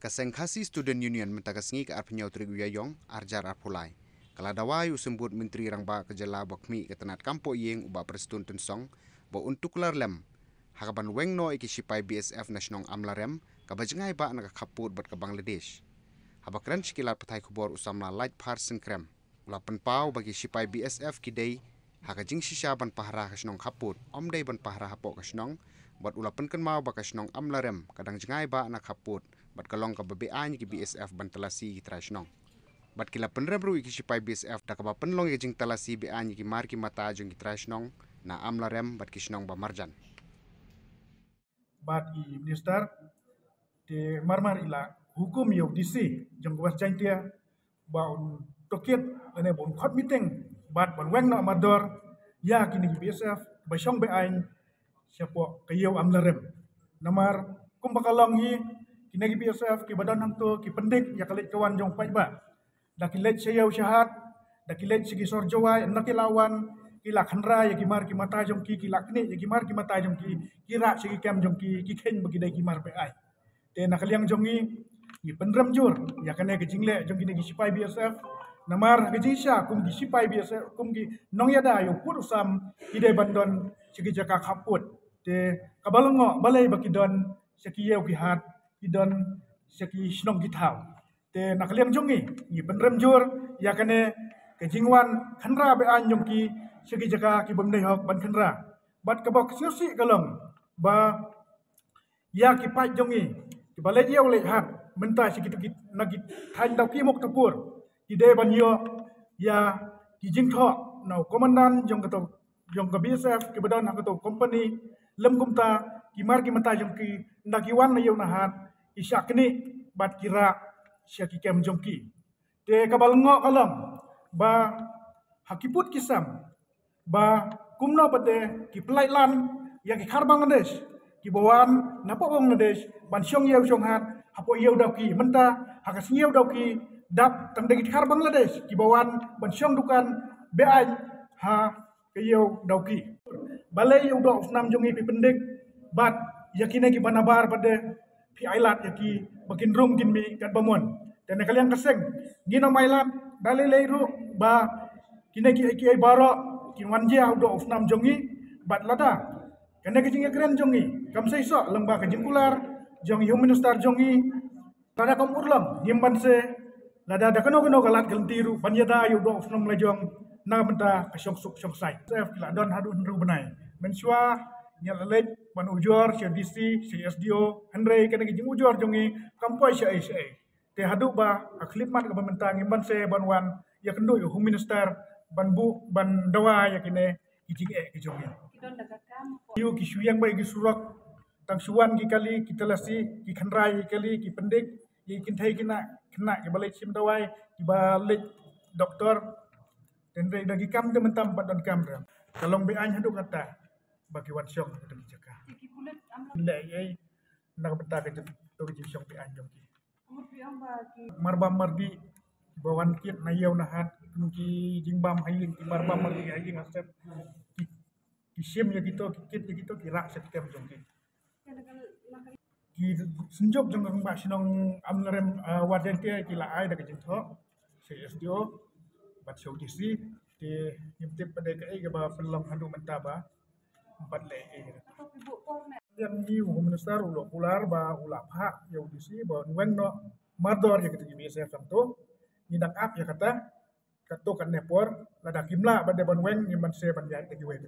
Kaseng Khasi Student Union mentagasngi ke arpenyau Trigu Yayong arjar arpulai. Kala dawai usembut Menteri Rangba Kejala Bakmi ketenat kampo yeng uba Presiden Tensong bo untuk larlem. Hakaban wengno iki sipai BSF nasional amlarem kabajengai ba nak kaput bat ke Bangladesh. Habakran sikilat petai kubor usamna light parsen krem. Ulapan pau bagi sipai BSF kidai hakajing sisa ban pahra kasnong kaput omdai ban pahra hapok kasnong bat ulapan kan mau ba kasnong amlarem kadang jengai ba nak kaput bat kalong ka BBA ki BSF ban telasi ki trasnong. Bat kila penrebru ki sipai BSF da ka ba penlong jing telasi BA ki mar ki mata jong ki trasnong na amlarem bat kisnong ba marjan. Bat i minister de marmar ila hukum yo DC jong gwas jantia ba un tokit ane bon khot meeting bat bon weng no mador ya kini BSF ba shong be ain siapo kayo amlarem namar kum bakalong hi kini BSF ki badan hang to ki pendik ya kalit kawan jong pai ba da kilet sayo syahat da kilet sigi sorjowai nak lawan kila khandra ya kimar ki mata jong ki lakni ya kimar ki mata jong ki kira sigi kem jong ki khen bagi dai kimar pe ai te nakaliang jong ni penrem jur ya kane ke jingle jong kini ki sipai BSF namar ke jisha kum ki sipai BSF kum ki nong yada yo put usam ide bandon sigi jaka kaput te kabalongo balai baki don seki yeu ki hat idon seki snong githau te nakaliang jong ni penrem jur ya kane ke jingwan khandra be an jong ki segi jaka ki bamdai hok ban khandra bat ka bok siosi kalong ba ya ki pai jongi ki balai dia oleh hat menta segi tu nagi thain dau ki mok tapur ki de ban yo ya ki jingtho no komandan jong ka jong ka BSF ki badan hak to company lem kumta ki mar ki mata jong ki nagi wan na yo na hat isyak ni bat kira seki kem jong ki te ka balngo kalong ba hakiput kisam ba kumno pate ki pelailan ya ki khar Bangladesh ki bawan napo Bangladesh ban syong yeu syong hat hapo yeu dau ki menta hakas yeu dau ki dap tang degi khar Bangladesh ki bawan ban syong dukan beai ha ke yeu dau ki balai yeu dau snam jongi pi pendik bat yakine ki banabar pade pi ailat yaki bakin rum kin mi kat bamon dan kalian keseng gino mailat dalai leiru ba kine ki ai baro kinwan dia do usnam jongi bat lada kene ke jinga keren jongi kam sai so lembah ke jingkular jong human star jongi tada kom urlam himban se lada da kano galat geltiru banyada yu do usnam la jong na benta ka syong suk syong sai sef kila don hadu nru benai mensua nyal lej ban ujor CDC CSDO Andre kene ke jing ujor jongi kampoi sai te hadu ba akhlimat ka benta ngimban se banwan ya kendo yu human star banbu ban dawa ya kine kijing ke jongi yu ki suyang bai ki surak tang suwan ki kali ki telasi ki khandrai kali ki pendik ki kinthai kina ke balai sim dawai ki balai doktor tendre dagi kam de mentam padan kam ram kalong be an hadu kata bagi wan syong de jaka le ai nak beta ke to ki syong be an jongi marba mardi bawan kit na yau na hat ki jingbam hayin ki marba mardi hayin asep ki sim ya gitu kit ya gitu kira sekitar jongi ki senjok jong ngba sinong amlarem waden ke ki la ai da ke jintho CSDO bat show disi te nyimtip pada ke ba pelong handu mentaba empat le yang ni minister ulo pular ba ula pha yau disi ba wen no mador ya gitu BSF samto nidak ap ya kata kato kan nepor lada kimla bade ban wen ni man se ban ya ke we